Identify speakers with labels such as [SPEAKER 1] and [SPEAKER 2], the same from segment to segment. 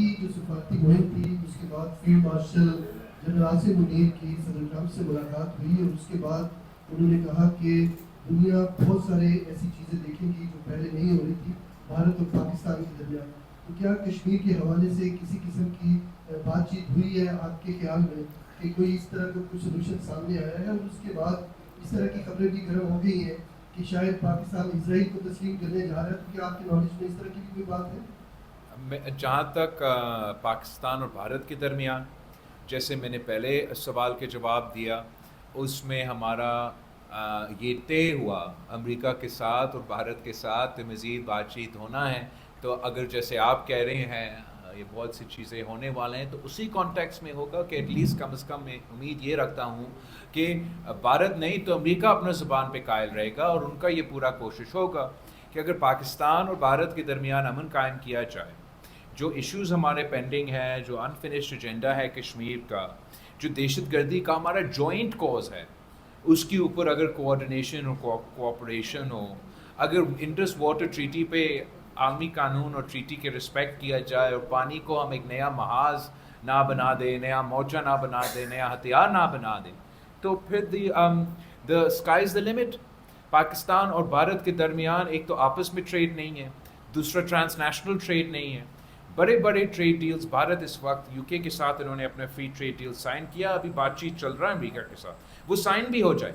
[SPEAKER 1] پہلی جو سفارتی مہم تھی اس کے بعد field marshal general Asim Munir کی صدر ٹرمپ سے ملاقات ہوئی اور اس کے بعد انہوں نے کہا کہ دنیا بہت سارے ایسی چیزیں دیکھیں گی جو پہلے نہیں ہو رہی تھی بھارت اور پاکستان کے درمیان. تو کیا کشمیر کے حوالے سے کسی قسم کی بات چیت ہوئی ہے آپ کے خیال میں کہ کوئی اس طرح کا کوئی سولوشن سامنے آیا ہے؟ اور اس کے بعد اس طرح کی خبریں بھی گرم ہو گئی ہیں کہ شاید پاکستان اسرائیل کو تسلیم کرنے جا رہا ہے. تو کیا آپ کے نالج میں اس طرح کی بھی کوئی بات ہے؟
[SPEAKER 2] جہاں تک پاکستان اور بھارت کے درمیان، جیسے میں نے پہلے سوال کے جواب دیا، اس میں ہمارا یہ طے ہوا امریکہ کے ساتھ اور بھارت کے ساتھ مزید بات چیت ہونا ہے. تو اگر جیسے آپ کہہ رہے ہیں یہ بہت سی چیزیں ہونے والے ہیں، تو اسی کانٹیکس میں ہوگا کہ ایٹ لیسٹ کم از کم میں امید یہ رکھتا ہوں کہ بھارت نہیں تو امریکہ اپنا زبان پہ قائل رہے گا، اور ان کا یہ پورا کوشش ہوگا کہ اگر پاکستان اور بھارت کے درمیان امن قائم کیا جائے، جو ایشوز ہمارے پینڈنگ ہیں، جو انفنشڈ ایجنڈا ہے کشمیر کا، جو دہشت گردی کا ہمارا جوائنٹ کوز ہے، اس کے اوپر اگر کوآرڈینیشن اور کوآپریشن ہو، اگر انڈس واٹر ٹریٹی پہ عالمی قانون اور ٹریٹی کے رسپیکٹ کیا جائے، اور پانی کو ہم ایک نیا محاذ نہ بنا دیں، نیا موچا نہ بنا دیں، نیا ہتھیار نہ بنا دیں، تو پھر the sky is the limit. Pakistan اور بھارت کے درمیان ایک تو آپس میں ٹریڈ نہیں ہے، دوسرا ٹرانس نیشنل ٹریڈ نہیں ہے. بڑے بڑے ٹریڈ ڈیلز بھارت اس وقت یو کے کے ساتھ انہوں نے اپنے فری ٹریڈ ڈیل سائن کیا، ابھی بات چیت چل رہا ہے امریکہ کے ساتھ، وہ سائن بھی ہو جائے،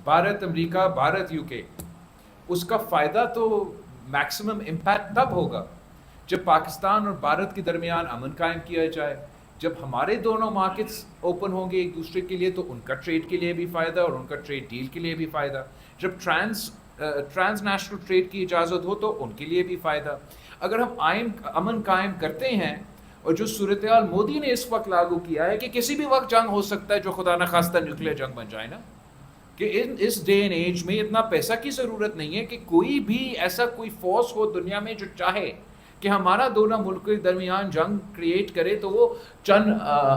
[SPEAKER 2] بھارت امریکہ، بھارت یو کے، اس کا فائدہ تو میکسیمم امپیکٹ تب ہوگا جب پاکستان اور بھارت کے درمیان امن قائم کیا جائے، جب ہمارے دونوں مارکیٹس اوپن ہوں گے ایک دوسرے کے لیے، تو ان کا ٹریڈ کے لیے بھی فائدہ اور ان کا ٹریڈ ڈیل کے لیے بھی فائدہ. جب ٹرانس نیشنل ٹریڈ کی اجازت ہو تو ان کے لیے بھی فائدہ. اگر ہم امن قائم کرتے ہیں، اور جو صورتحال مودی نے اس وقت لاگو کیا ہے کہ کسی بھی وقت جنگ ہو سکتا ہے جو خدا نخواستہ نیوکلیئر جنگ بن جائے نا، کہ اس ڈے اینڈ ایج میں اتنا پیسہ کی ضرورت نہیں ہے کہ کوئی بھی ایسا کوئی فورس ہو دنیا میں جو چاہے کہ ہمارا دونوں ملک کے درمیان جنگ کریٹ کرے، تو وہ چند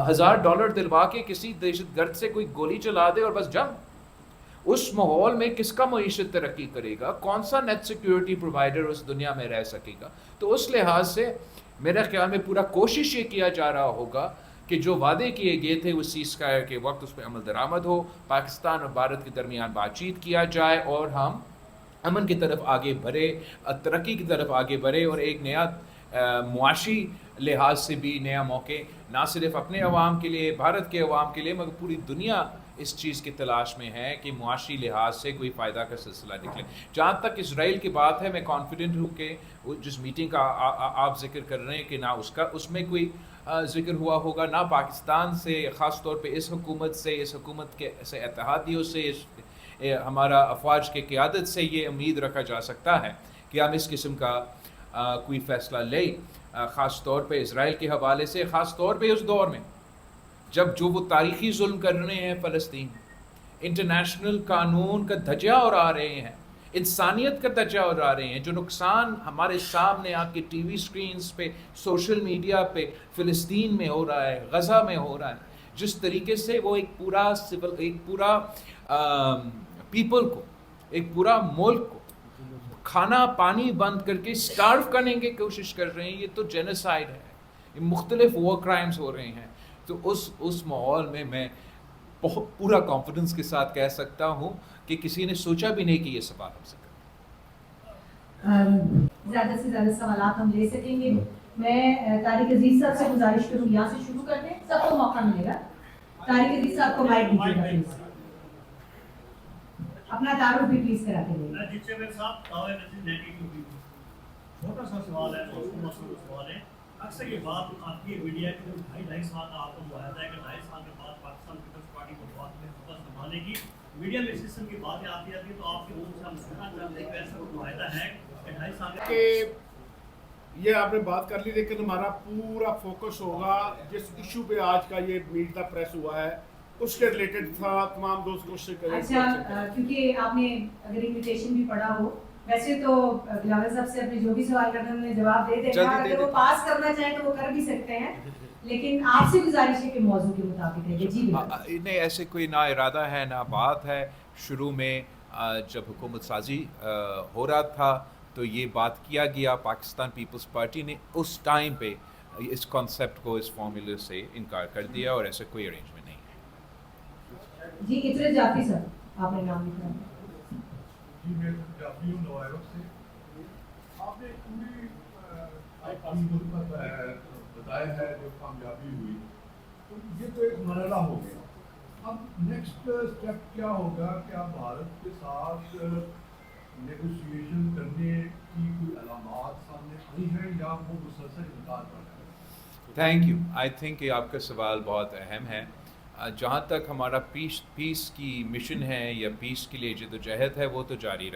[SPEAKER 2] $1000 دلوا کے کسی دہشت گرد سے کوئی گولی چلا دے اور بس جنگ. اس ماحول میں کس کا معیشت ترقی کرے گا؟ کون سا نیٹ سیکیورٹی پرووائڈر اس دنیا میں رہ سکے گا؟ تو اس لحاظ سے میرے خیال میں پورا کوشش یہ کیا جا رہا ہوگا کہ جو وعدے کیے گئے تھے وہ سیز فائر کے وقت اس پہ عمل درآمد ہو، پاکستان اور بھارت کے درمیان بات چیت کیا جائے، اور ہم امن کی طرف آگے بڑھے، ترقی کی طرف آگے بڑھے، اور ایک نیا معاشی لحاظ سے بھی نیا موقع نہ صرف اپنے عوام کے لیے، بھارت کے عوام کے لیے، مگر پوری دنیا اس چیز کی تلاش میں ہے کہ معاشی لحاظ سے کوئی فائدہ کا سلسلہ نکلے. جہاں تک اسرائیل کی بات ہے، میں کانفیڈنٹ ہوں کہ جس میٹنگ کا آپ ذکر کر رہے ہیں کہ نہ اس میں کوئی ذکر ہوا ہوگا، نہ پاکستان سے، خاص طور پہ اس حکومت سے اتحادیوں سے، ہمارا افواج کے قیادت سے یہ امید رکھا جا سکتا ہے کہ ہم اس قسم کا کوئی فیصلہ لیں، خاص طور پہ اسرائیل کے حوالے سے، خاص طور پہ اس دور میں جب جو وہ تاریخی ظلم کر رہے ہیں فلسطین، انٹرنیشنل قانون کا دھجا اڑا رہے ہیں، انسانیت کا دھجا اڑا رہے ہیں، جو نقصان ہمارے سامنے آپ کے ٹی وی سکرینز پہ، سوشل میڈیا پہ فلسطین میں ہو رہا ہے، غزہ میں ہو رہا ہے، جس طریقے سے وہ ایک پورا پیپل کو، ایک پورا ملک کو کھانا پانی بند کر کے سٹارو کرنے کی کوشش کر رہے ہیں، یہ تو جینوسائیڈ ہے، یہ مختلف وار کرائمز ہو رہے ہیں. تو اس ماحول میں میں بہت پورا کانفیڈنس کے ساتھ کہہ سکتا ہوں کہ کسی نے سوچا بھی نہیں کہ یہ سوال ہم سے کریں.
[SPEAKER 3] زیادہ سے زیادہ سوالات ہم لے سکیں گے. میں طارق عزیز صاحب سے گزارش کروں یہاں سے شروع کر دیں، سب کو موقع ملے گا. طارق عزیز صاحب کو مائک دیجیے گا پلیز، اپنا تعارف بھی پلیز کرا کے دیں.
[SPEAKER 4] چھوٹا سا سوال ہے، سوال ہے. اکثر یہ بات آتی ہے میڈیا کے 2.5 سال کا آپ کو معاہدہ ہے کہ 2.5 سال کے بعد پاکستان پیپلز پارٹی کو بات میں خطہ سنبھالنے کی میڈیا میں اس قسم کی باتیں آتی ہے، تو آپ کے منہ سے ہم سننا چاہتے ہیں کہ ایسا کوئی معاہدہ ہے کہ 2.5 سال
[SPEAKER 5] کہ یہ آپ نے بات کر لی، لیکن ہمارا پورا فوکس ہوگا جس ایشو پہ آج کا یہ میٹ دا پریس ہوا ہے اس کے ریلیٹڈ تھا. تمام دوست کوشش کریں.
[SPEAKER 3] اچھا، کیونکہ آپ نے اگر انویٹیشن بھی پڑھا ہو، ویسے تو بلاول صاحب سے اپنے جو بھی سوال کرنا انہوں نے جواب دے دیں گا، اگر وہ پاس کرنا چاہیں تو وہ کر بھی سکتے ہیں، لیکن آپ سے گزارش ہے کہ موضوع کے مطابق ہے. جی
[SPEAKER 2] نہیں، ایسے کوئی نہ ارادہ ہے نہ بات ہے. شروع میں جب حکومت سازی ہو رہا تھا تو یہ بات کیا گیا، پاکستان پیپلز پارٹی نے اس ٹائم پہ इस कॉन्सेप्ट को, इस फॉर्मूले से इनकार कर दिया और ऐसा कोई अरेंजमेंट नहीं है।
[SPEAKER 3] जी इतरे जाफी सर, आपने नाम लिखा।
[SPEAKER 6] जी मैं जाफी हूँ नवायरों से। आपने पूरी अपनी मुल्क पर बताया है जो कामयाबी हुई, तो ये तो एक मरहला हो गया। अब नेक्स्ट स्टेप क्या होगा? क्या भारत के साथ नेगोशिएशन करने की कोई अलामात सामने आई हैं या वो मुसलसल इनकार कर रहे हैं?
[SPEAKER 2] Thank you. आई थिंक ये आपका सवाल बहुत अहम है। जहाँ तक हमारा पीस की मिशन है या पीस के लिए जद्दोजहद है वो तो जारी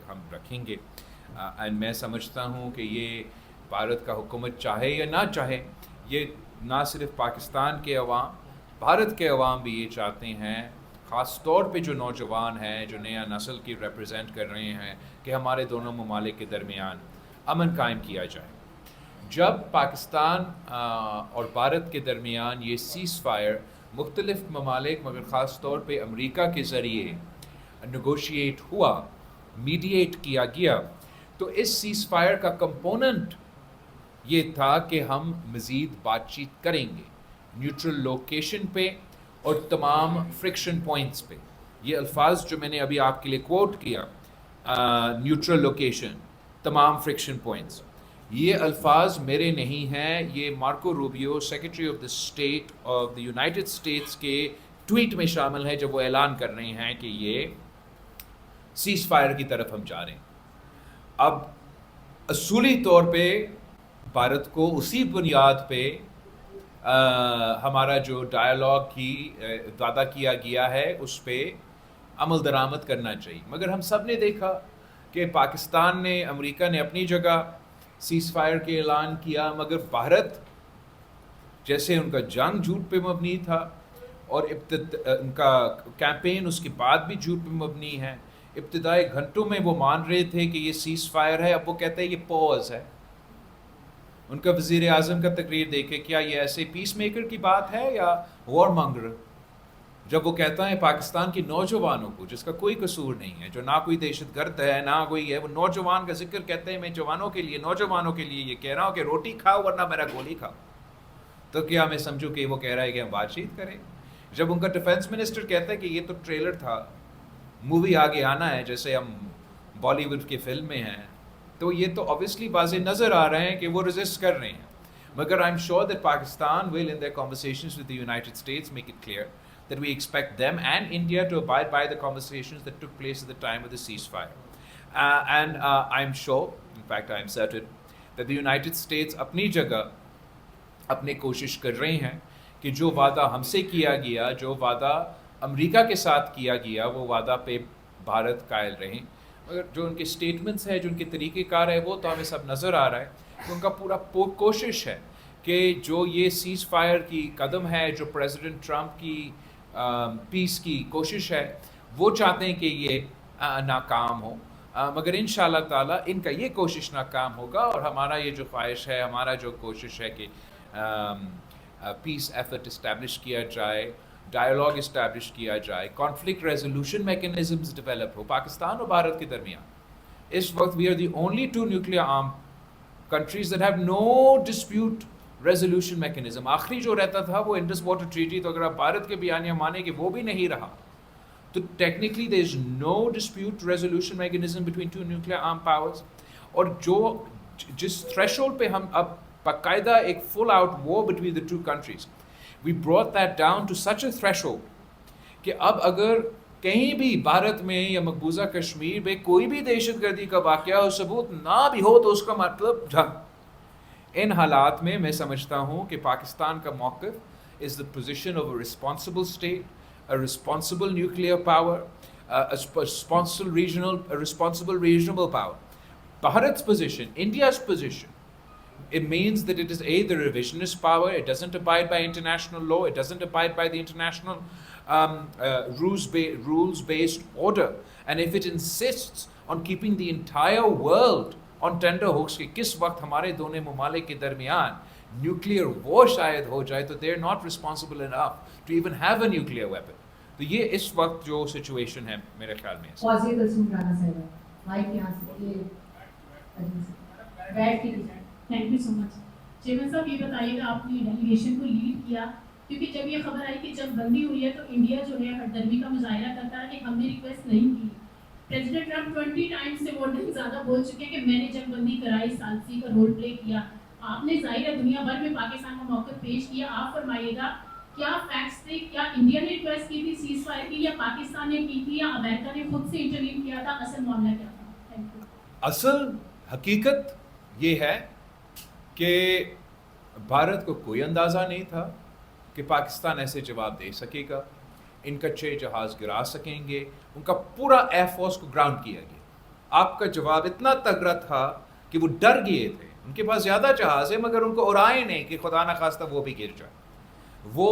[SPEAKER 2] हम रखेंगे। एंड मैं समझता हूँ कि ये भारत का हुकूमत चाहे या ना चाहे, ये ना सिर्फ पाकिस्तान के अवाम, भारत के अवाम भी ये चाहते हैं, ख़ास तौर पे जो नौजवान हैं, जो नया नस्ल की रिप्रेजेंट कर रहे हैं, कि हमारे दोनों ममालिक के दरमियान अमन कायम किया जाए। जब पाकिस्तान और भारत के दरमियान ये सीज़ फायर मुख्तलिफ़ ममालिक मगर ख़ास तौर पे अमेरिका के ज़रिए नेगोशिएट हुआ, मीडिएट किया गया, तो इस सीज़ फायर का कंपोनेंट ये था कि हम मज़ीद बातचीत करेंगे न्यूट्रल लोकेशन पे और तमाम फ्रिक्शन पॉइंट्स पे। ये अल्फाज जो मैंने अभी आपके लिए कोट किया, न्यूट्रल लोकेशन, तमाम फ्रिक्शन पॉइंट्स, ये अल्फाज मेरे नहीं हैं, ये Marco Rubio secretary of the state of the United states के ट्वीट में शामिल है, जब वो ऐलान कर रहे हैं कि ये सीज़ फायर की तरफ हम जा रहे हैं। अब असूली तौर पे भारत को उसी बुनियाद पे हमारा जो डायलॉग की वादा किया गया है उस पर अमल दरामद करना चाहिए। मगर हम सब ने देखा कि पाकिस्तान ने, अमेरिका ने अपनी जगह सीज़ फायर के ऐलान किया, मगर भारत जैसे उनका जंग झूठ पे मबनी था और उनका कैंपेन उसके बाद भी झूठ पे मबनी है। इब्तिदाई घंटों में वो मान रहे थे कि ये सीज़ फायर है, अब वो कहते हैं ये पॉज है। उनका वज़ीर आज़म का तकरीर देखे, क्या ये ऐसे पीस मेकर की बात है या वॉर मॉन्गर? जब वो कहता है पाकिस्तान के नौजवानों को, जिसका कोई कसूर नहीं है, जो ना कोई दहशतगर्द है ना कोई है, वो नौजवान का जिक्र कहते हैं, मैं जवानों के लिए, नौजवानों के लिए ये कह रहा हूँ कि रोटी खाओ वरना मेरा गोली खाओ। तो क्या मैं समझूँ कि वो कह रहा है कि हम बातचीत करें? जब उनका डिफेंस मिनिस्टर कहता है कि ये तो ट्रेलर था, मूवी आगे आना है, जैसे हम बॉलीवुड की फिल्म में हैं, तो ये तो ऑब्वियसली वाज़े नज़र आ रहे हैं कि वो रेजिस्ट कर रहे हैं। मगर आई am sure that Pakistan will in their conversations with the United states make it clear that we expect them and India to abide by the conversations that took place at the time of the ceasefire. And I'm sure, in fact I'm certain, that the United States अपनी जगह अपनी कोशिश कर रहे हैं कि जो वादा हमसे किया गया, जो वादा अमेरिका के साथ किया गया, वो वादा पे भारत कायल रहें। मगर जो उनके स्टेटमेंट्स हैं, जो उनके तरीक़ेकार है, वो तो हमें सब नज़र आ रहा है। तो उनका पूरा कोशिश है कि जो ये सीज़ फायर की कदम है, जो प्रेसिडेंट ट्रंप की पीस की कोशिश है, वो चाहते हैं कि ये नाकाम हो। मगर इंशाअल्लाह ताला इनका ये कोशिश नाकाम होगा और हमारा ये जो ख्वाहिश है, हमारा जो कोशिश है कि पीस एफर्ट इस्टेब्लिश किया जाए, डायलॉग इस्टेब्लिश किया जाए, कॉन्फ्लिक्ट रेजोल्यूशन मैकेनिज़म्स डेवलप हो पाकिस्तान और भारत के दरमियान। इस वक्त we are the only two nuclear arm countries that have no dispute resolution mechanism. आखिरी जो रहता था वो इंडस वाटर ट्रीटी, तो अगर आप भारत के बयानिया माने कि वो भी नहीं रहा, तो technically there is no dispute resolution mechanism between two nuclear arm powers. और जिस थ्रेशोल्ड पे हम अब बाकायदा एक full out war between the two countries, we brought that down to such a threshold कि अब अगर कहीं भी भारत में या मकबूजा कश्मीर में कोई भी दहशतगर्दी का वाक़या हो, सबूत ना भी हो, तो उसका मतलब जंग। इन हालात में मैं समझता हूँ कि पाकिस्तान का मौक़िफ़ is the position of a responsible state, a responsible nuclear power, a responsible regional power. Bharat's position, India's position, it means that it is the revisionist power. It doesn't abide by international law. It doesn't abide by the international rules-based order. And if it insists on keeping the entire world on tender hooks कि किस वक्त हमारे दोनों ममालिक के दरमियान nuclear war शायद हो जाए, तो they're not responsible enough to even have a nuclear weapon. तो ये इस वक्त जो सिचुएशन है मेरे ख्याल में
[SPEAKER 3] thank you so much.
[SPEAKER 7] Chairman صاحب یہ بتائیے گا آپ نے ڈیلیگیشن کو لیڈ کیا کیونکہ جب یہ خبر آئی کہ جنگ بندی ہوئی ہے تو انڈیا جو ہے ہردرمی کا مظاہرہ کرتا ہے کہ ہم نے ریکویسٹ نہیں کی. پریزیڈنٹ ٹرمپ 20 ٹائمز سے more than زیادہ بول چکے ہیں کہ میں نے جنگ بندی کرائی, ثالثی کا رول پلے کیا. آپ نے ظاہر ہے دنیا بھر میں پاکستان کا موقف پیش کیا. آپ فرمائیے گا کیا فیکٹس تھے, کیا انڈیا نے ریکویسٹ کی تھی سیز فائر کی, یا پاکستان نے کی تھی, یا امریکہ نے خود سے انٹروین کیا تھا, اصل معاملہ کیا تھا؟ Thank you.
[SPEAKER 2] اصل حقیقت یہ ہے کہ بھارت کو کوئی اندازہ نہیں تھا کہ پاکستان ایسے جواب دے سکے گا, ان کا 6 جہاز گرا سکیں گے, ان کا پورا ایئر فورس کو گراؤنڈ کیا گیا. آپ کا جواب اتنا تگڑا تھا کہ وہ ڈر گئے تھے. ان کے پاس زیادہ جہاز ہے مگر ان کو اڑائے نہیں کہ خدا نخواستہ وہ بھی گر جائے. وہ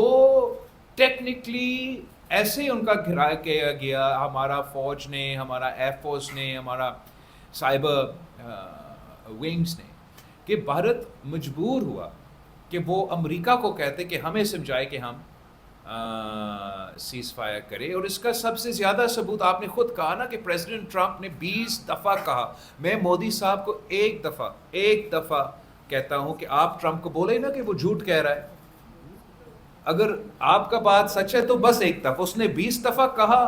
[SPEAKER 2] ٹیکنیکلی ایسے ان کا گھرا کیا گیا, ہمارا فوج نے, ہمارا ایئر فورس نے, ہمارا سائبر ونگز نے, کہ بھارت مجبور ہوا کہ وہ امریکہ کو کہتے کہ ہمیں سمجھائے کہ ہم سیز فائر کرے. اور اس کا سب سے زیادہ ثبوت آپ نے خود کہا نا کہ پریزیڈنٹ ٹرمپ نے 20 دفعہ کہا. میں مودی صاحب کو ایک دفعہ کہتا ہوں کہ آپ ٹرمپ کو بولے نا کہ وہ جھوٹ کہہ رہا ہے. اگر آپ کا بات سچ ہے تو بس ایک دفعہ, اس نے 20 دفعہ کہا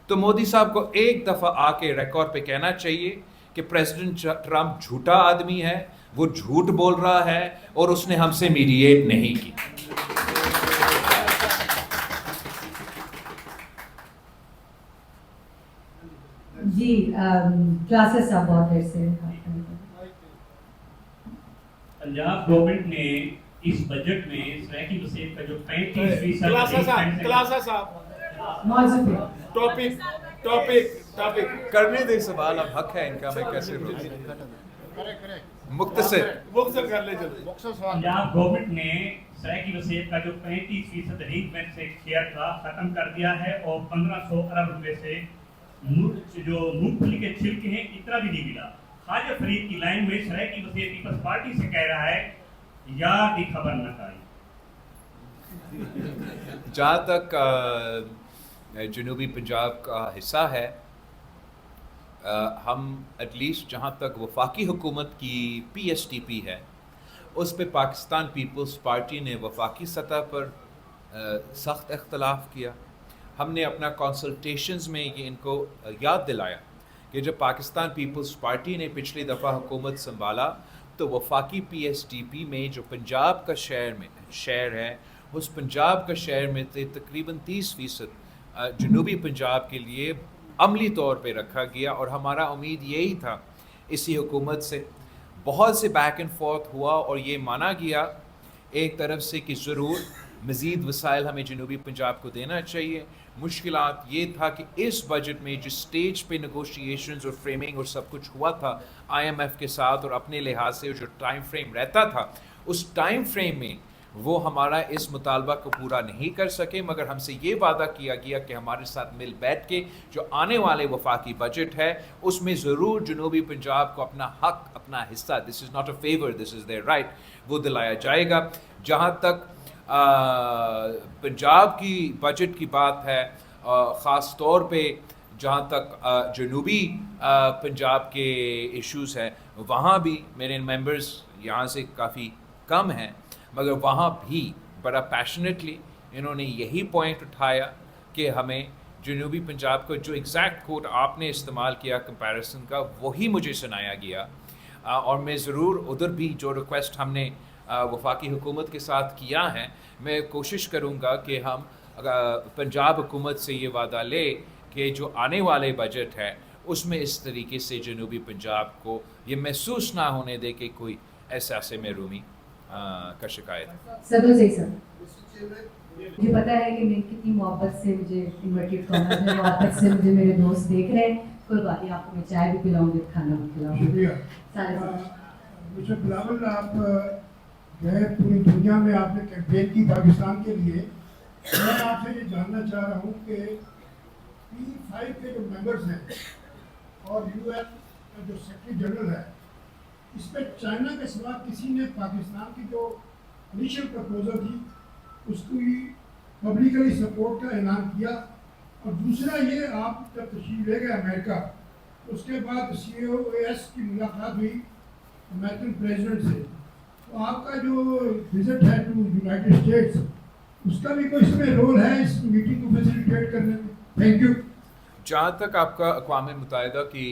[SPEAKER 2] تو مودی صاحب کو ایک دفعہ آ کے ریکارڈ پہ کہنا چاہیے کہ پریزیڈنٹ ٹرمپ جھوٹا آدمی ہے, وہ جھوٹ بول رہا ہے اور اس نے ہم سے میڈیٹ نہیں کی.
[SPEAKER 3] جی کلاسز صاحب بہت دیر سے.
[SPEAKER 4] پنجاب گورنمنٹ نے اس بجٹ میں سرائیکی وسیعت کا جو 35%
[SPEAKER 5] کلاسا صاحب
[SPEAKER 3] موضوع پہ
[SPEAKER 5] ٹاپک
[SPEAKER 2] کرنے دے سوال, اب حق ہے ان کا, میں کیسے روکوں. مختصر
[SPEAKER 5] کر لے جلدی.
[SPEAKER 4] پنجاب گورنمنٹ نے سرائیکی وسیعت کا جو 35% رینج میں سے شیئر تھا ختم کر دیا ہے, اور 1500 ارب روپے سے جو مونگ پھلی کے چھلکے ہیں اتنا بھی نہیں ملا. خواجہ فرید کی لائن میں سرائیکی وسیعت پیپلز پارٹی سے کہہ رہا ہے یار کی خبر نہ کاری.
[SPEAKER 2] جہاں تک جنوبی پنجاب کا حصہ ہے, ہم ایٹ لیسٹ جہاں تک وفاقی حکومت کی PSDP ہے اس پہ پاکستان پیپلز پارٹی نے وفاقی سطح پر سخت اختلاف کیا. ہم نے اپنا کنسلٹیشنز میں یہ ان کو یاد دلایا کہ جب پاکستان پیپلز پارٹی نے پچھلی دفعہ حکومت سنبھالا تو وفاقی PSDP میں جو پنجاب کا شہر ہے, اس پنجاب کا شہر میں تقریباً 30% جنوبی پنجاب کے لیے عملی طور پہ رکھا گیا. اور ہمارا امید یہی تھا اسی حکومت سے. بہت سے بیک اینڈ فورتھ ہوا اور یہ مانا گیا ایک طرف سے کہ ضرور مزید وسائل ہمیں جنوبی پنجاب کو دینا چاہیے. مشکلات یہ تھا کہ اس بجٹ میں جس سٹیج پہ نیگوشیشنز اور فریمنگ اور سب کچھ ہوا تھا IMF کے ساتھ, اور اپنے لحاظ سے جو ٹائم فریم رہتا تھا, اس ٹائم فریم میں وہ ہمارا اس مطالبہ کو پورا نہیں کر سکے. مگر ہم سے یہ وعدہ کیا گیا کہ ہمارے ساتھ مل بیٹھ کے جو آنے والے وفاقی بجٹ ہے اس میں ضرور جنوبی پنجاب کو اپنا حق, اپنا حصہ, this is not a favour, this is their right, وہ دلایا جائے گا. جہاں تک پنجاب کی بجٹ کی بات ہے, خاص طور پہ جہاں تک جنوبی پنجاب کے ایشوز ہیں, وہاں بھی میرے ممبرز یہاں سے کافی کم ہیں, مگر وہاں بھی بڑا پیشنیٹلی انہوں نے یہی پوائنٹ اٹھایا کہ ہمیں جنوبی پنجاب کو جو ایگزیکٹ کوٹ آپ نے استعمال کیا کمپیریسن کا, وہی مجھے سنایا گیا. اور میں ضرور ادھر بھی جو ریکویسٹ ہم نے وفاقی حکومت کے ساتھ کیا ہے, میں کوشش کروں گا کہ ہم پنجاب حکومت سے یہ وعدہ لے کہ جو آنے والے بجٹ ہے اس میں اس طریقے سے جنوبی پنجاب کو یہ محسوس نہ ہونے دے کہ کوئی احساس محرومی کا شکایت ہے.
[SPEAKER 3] صدر صحیح سر, مجھے پتا ہے کہ میں کتنی محبت سے مجھے انورٹیڈ کارنر میں محبت سے مجھے میرے دوست دیکھ رہے ہیں. کوئی بات نہیں, آپ کو میں چائے بھی پلاؤں گی, کھانا بھی کھلاؤں گی.
[SPEAKER 6] شکریہ. مسٹر بلاول, آپ گئے پوری دنیا میں, آپ نے کیمپین کی پاکستان کے لیے. میں آپ سے یہ جاننا چاہ رہا ہوں کہ P5 کے جو ممبرز ہیں اور UN کا جو سیکرٹری جنرل ہے, اس پہ چائنا کے سوا کسی نے پاکستان کی جو انیشل پرپوزل تھی اس کی پبلکلی سپورٹ کا اعلان کیا. اور دوسرا یہ, آپ جب تشریف لے گئے امریکہ, اس کے بعد COAS کی ملاقات ہوئی امریکن پریزیڈنٹ سے, तो आपका जो विजिट है टू यूनाइटेड स्टेट्स, उसका भी कोई इसमें रोल है इस मीटिंग को फैसिलिटेट करने में? Thank you.
[SPEAKER 2] जहाँ तक आपका अक़वाम मुत्तहिदा की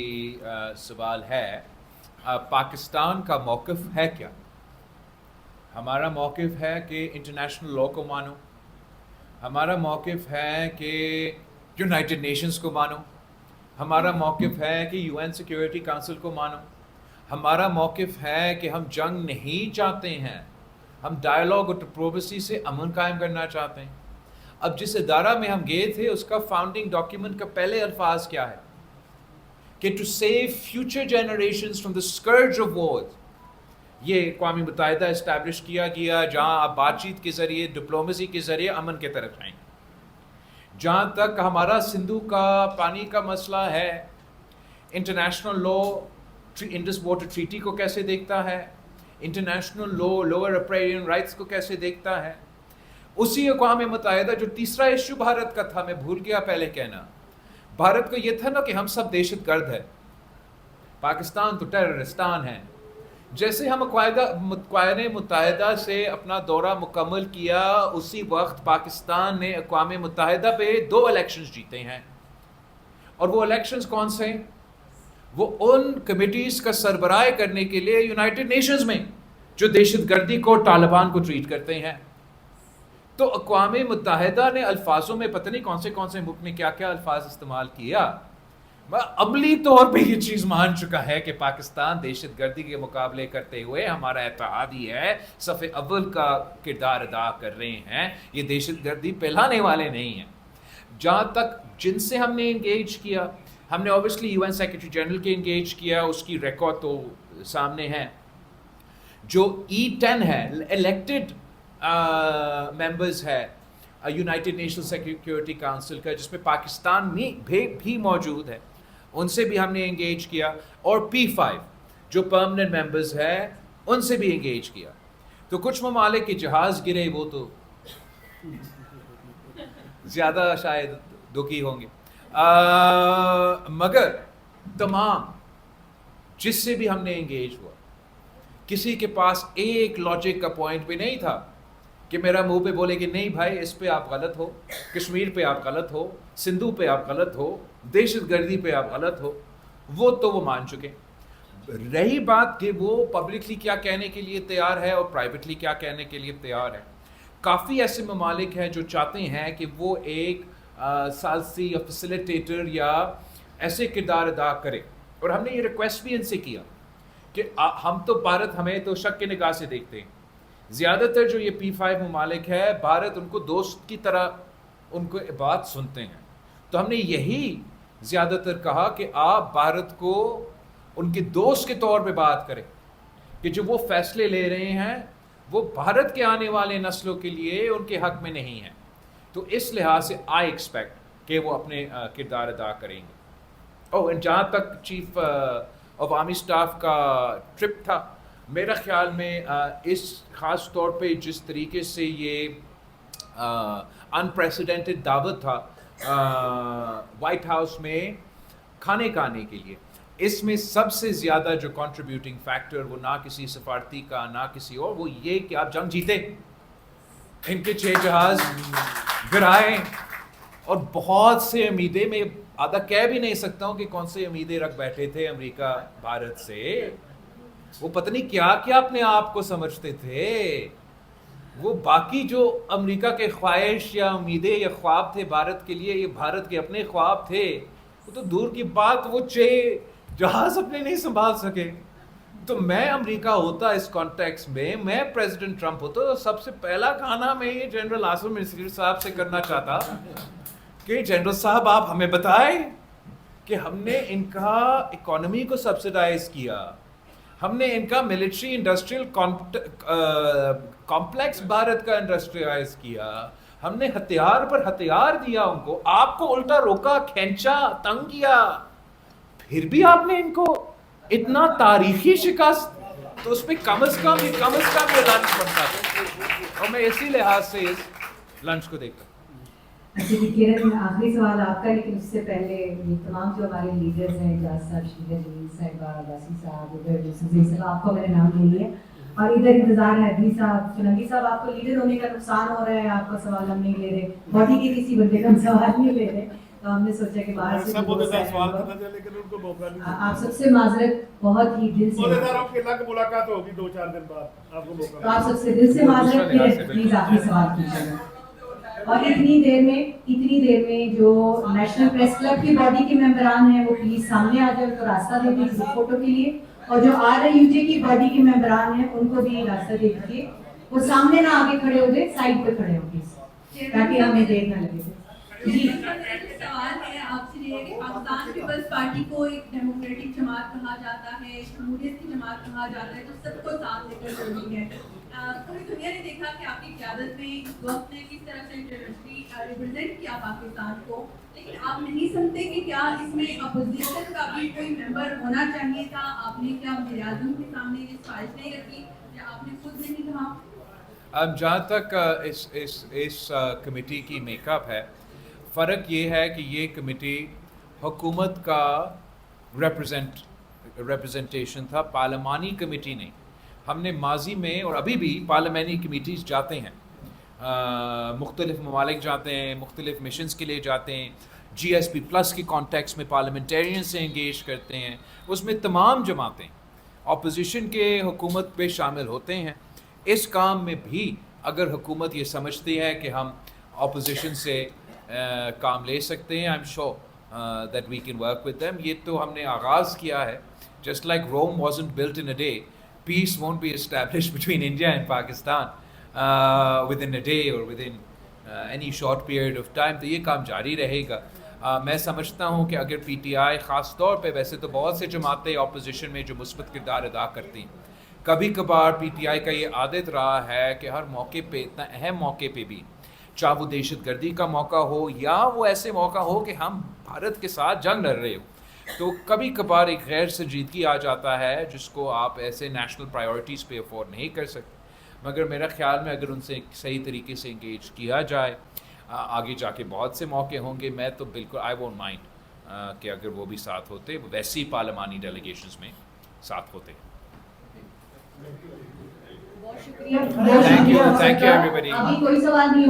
[SPEAKER 2] सवाल है, पाकिस्तान का मौक़िफ़ है क्या? हमारा मौक़िफ़ है कि इंटरनेशनल लॉ को मानो, हमारा मौक़िफ़ है कि यूनाइटेड नेशंस को मानो, हमारा मौक़िफ़ है कि यूएन सिक्योरिटी काउंसिल को मानो, हमारा मौक़िफ़ है कि हम जंग नहीं चाहते हैं, हम डायलॉग और डिप्लोमेसी से अमन कायम करना चाहते हैं। अब जिस इदारा में हम गए थे उसका फाउंडिंग डॉक्यूमेंट का पहले अल्फाज क्या है कि to save future generations from the scourge of war. ये अक़वाम मुत्तहिदा इस्टेब्लिश किया गया जहाँ आप बातचीत के ज़रिए, डिप्लोमेसी के ज़रिए अमन की तरफ जाएंगे। जहाँ तक हमारा सिंधु का पानी का मसला है, international law Indus water treaty को कैसे देखता है, international law lower riparian rights को कैसे देखता है। उसी अक़वाम मुत्तहिदा जो तीसरा इशू भारत का था, मैं भूल गया पहले कहना, भारत को ये था ना कि हम सब दहशतगर्द है, पाकिस्तान तो टेररिस्तान है। जैसे हम अक़वाम मुत्तहिदा से अपना दौरा मुकम्मल किया, उसी वक्त पाकिस्तान ने अक़वाम मुत्तहिदा पे 2 इलेक्शंस जीते हैं। और वो इलेक्शंस कौन से? वो उन कमिटीज़ का सरबराह करने के लिए यूनाइटेड नेशंस में जो दहशतगर्दी को, तालिबान को ट्रीट करते हैं। तो अक़वाम मुत्तहिदा ने अल्फाजों में पता नहीं कौन से मुल्क में क्या क्या अल्फाज इस्तेमाल किया, अमली तौर पे ये चीज़ मान चुका है कि पाकिस्तान दहशतगर्दी के मुकाबले करते हुए हमारा इत्तेहादी है, सफ़े अव्वल का किरदार अदा कर रहे हैं, ये दहशतगर्दी फैलाने वाले नहीं हैं। जहाँ तक जिनसे हमने इंगेज किया, हमने ऑब्वियसली यूएन सेक्रेटरी जनरल के इंगेज किया, उसकी रिकॉर्ड तो सामने है। जो E10 है, इलेक्टेड मेंबर्स है यूनाइटेड नेशनल सिक्योरिटी काउंसिल का, जिसमें पाकिस्तान में भी मौजूद है, उनसे भी हमने इंगेज किया। और P5 जो परमानेंट मेंबर्स है, उनसे भी इंगेज किया। तो कुछ ममालिक के जहाज़ गिरे, वो तो ज़्यादा शायद दुखी होंगे, मगर तमाम जिससे भी हमने इंगेज हुआ, किसी के पास एक लॉजिक का पॉइंट भी नहीं था कि मेरा मुंह पे बोले कि नहीं भाई इस पे आप गलत हो, कश्मीर पे आप गलत हो, सिंधु पे आप गलत हो, दहशतगर्दी पे आप गलत हो। वो तो वो मान चुके। रही बात कि वो पब्लिकली क्या कहने के लिए तैयार है और प्राइवेटली क्या कहने के लिए तैयार है, काफ़ी ऐसे ममालिक हैं जो चाहते हैं कि वो एक सालसी या फैसिलिटेटर या ऐसे किरदार अदा करे। और हमने ये रिक्वेस्ट भी इनसे किया कि हम तो भारत, हमें तो शक की निगाह से देखते हैं। ज़्यादातर जो ये P5 ममालिक है, भारत उनको दोस्त की तरह उनको बात सुनते हैं। तो हमने यही ज़्यादातर कहा कि आप भारत को उनके दोस्त के तौर पे बात करें कि जो वो फैसले ले रहे हैं वो भारत के आने वाले नस्लों के लिए उनके हक़ में नहीं है। तो इस लिहाज से आई एक्सपेक्ट कि वो अपने किरदार अदा करेंगे। और जहाँ तक चीफ अवामी स्टाफ का ट्रिप था, मेरा ख्याल में इस ख़ास तौर पे जिस तरीके से ये अनप्रेसिडेंटेड दावत था वाइट हाउस में खाने के लिए, इसमें सबसे ज़्यादा जो कंट्रीब्यूटिंग फैक्टर वो ना किसी सफारती का ना किसी और, वो ये कि आप जंग जीते, इनके 6 जहाज़ गिराए और बहुत से उम्मीदें, मैं आधा कह भी नहीं सकता हूँ कि कौन से उम्मीदें रख बैठे थे अमेरिका भारत से। वो पता नहीं क्या क्या अपने आप को समझते थे। वो बाकी जो अमेरिका के ख्वाहिश या उम्मीदें या ख्वाब थे भारत के लिए, ये भारत के अपने ख्वाब थे। वो तो दूर की बात, वो 6 जहाज़ अपने नहीं संभाल सके। तो मैं अमेरिका होता इस कॉन्टेक्स्ट में, मैं प्रेसिडेंट ट्रंप होता, तो सबसे पहला खाना मैं ये जनरल आसिम नसीर साहब से करना चाहता कि जनरल साहब आप हमें बताएं कि हमने इनका इकोनॉमी को सब्सिडाइज किया, हमने इनका मिलिट्री इंडस्ट्रियल कॉम्प्लेक्स भारत का इंडस्ट्रियलाइज किया, हमने हथियार पर हथियार दिया उनको, आपको उल्टा रोका, खींचा, तंग किया, फिर भी आपने इनको इतना तारीखी शिकस्त, तो उस पर कम अज कम ये लंच बनता था। और मैं इसी लिहाज से इस लंच को देखता हूँ।
[SPEAKER 3] किरण, आखिरी सवाल आपका, लेकिन उससे पहले ये तमाम जो हमारे लीडर्स हैं, जाज साहब, शीला जमील साहिबा, वासी साहब, आपको मैंने नाम ले लिया। और इधर इंतजार है हैदरी साहब, सुलंगी साहब, आपको लीडर होने का नुकसान हो रहा है, आपका सवाल हम नहीं ले रहे, बॉडी के किसी बंदे का हम सवाल नहीं ले रहे, तो हमने सोचा कि बाहर से
[SPEAKER 5] सब बहुत
[SPEAKER 3] बहुत
[SPEAKER 5] सवाल
[SPEAKER 3] सारे
[SPEAKER 5] करना चाहिए लेकिन उनको मौका नहीं
[SPEAKER 3] आप सबसे माजरत बहुत ही दिल से,
[SPEAKER 5] मोहल्लेदारों की अलग मुलाकात होगी 2-4 दिन बाद आपको
[SPEAKER 3] तो
[SPEAKER 5] मौका
[SPEAKER 3] आप सबसे दिल से माजरत करें, प्लीज आखिरी सवाल कीजिएगा। और इतनी देर में जो नेशनल प्रेस क्लब की बॉडी के मेंबरान हैं वो प्लीज सामने आ जाए, उनको रास्ता दे दीजिए फोटो के लिए, और जो RIUJ की बॉडी के मेंबरान हैं उनको भी रास्ता दे दीजिए, वो सामने ना आगे खड़े हो गए, साइड पे खड़े हो गए ताकि हमें देर ना लगे। जी
[SPEAKER 8] सवाल है आपसे ये कि पाकिस्तान पीपल्स पार्टी को एक डेमोक्रेटिक जमात कहा जाता है, जमहूरियत की जमात कहा जाता है, जो सबको साथ लेकर चलती है। पूरी दुनिया ने देखा कि आपकी क़यादत में इस वक्त ने किस तरह से इंटरनेशनली रिप्रेजेंट किया पाकिस्तान को, लेकिन आप नहीं समझते कि क्या इसमें अपोजिशन का भी कोई मेंबर होना चाहिए था? आपने क्या वज़ीर-ए-आज़म के सामने ये ख्वाहिश नहीं रखी या आपने खुद नहीं कहा?
[SPEAKER 2] अब जहाँ तक इस कमेटी की मेकअप है, फ़र्क ये है कि ये कमेटी हुकूमत का रिप्रेजेंटेशन था, पार्लिमानी कमेटी नहीं। हमने माजी में और अभी भी पार्लियामेंट्री कमेटीज़ जाते हैं, मुख्तलिफ़ ममालिक जाते हैं, मुख्तलिफ़ मिशंस के लिए जाते हैं, GSP प्लस के कॉन्टेक्स्ट में पार्लियामेंटेरियन से इंगेज करते हैं, उसमें तमाम जमातें अपोजिशन के हुकूमत पे शामिल होते हैं। इस काम में भी अगर हुकूमत ये समझती है कि हम अपोजिशन से काम ले सकते हैं, I am sure that we can work with them. ये तो हमने आगाज़ किया है, just like Rome wasn't built in a day, peace won't be established between India and Pakistan within a day or within any short period of time, तो ये काम जारी रहेगा। मैं समझता हूँ कि अगर PTI ख़ास तौर पे, वैसे तो बहुत से जमातें अपोजिशन में जो मुस्बत किरदार अदा करती हैं, कभी कभार PTI का ये आदत रहा है कि हर मौके पे, इतना अहम मौके पे भी, चाहे वो दहशत गर्दी का मौका हो या वो ऐसे मौका हो कि हम भारत के साथ जंग लड़ रहे हो, तो कभी कभार एक गैर संजीदगी आ जाता है जिसको आप ऐसे नेशनल प्रायोरिटीज़ पे अफोर्ड नहीं कर सकते। मगर मेरा ख्याल में अगर उनसे सही तरीके से इंगेज किया जाए, आगे जाके बहुत से मौके होंगे। मैं तो बिल्कुल आई वोंट माइंड कि अगर वो भी साथ होते, वो वैसी पार्लिमानी डेलीगेशंस में साथ होते।
[SPEAKER 3] बहुत शुक्रिया,
[SPEAKER 2] थैंक यू एवरीबॉडी।
[SPEAKER 3] अभी कोई सवाल नहीं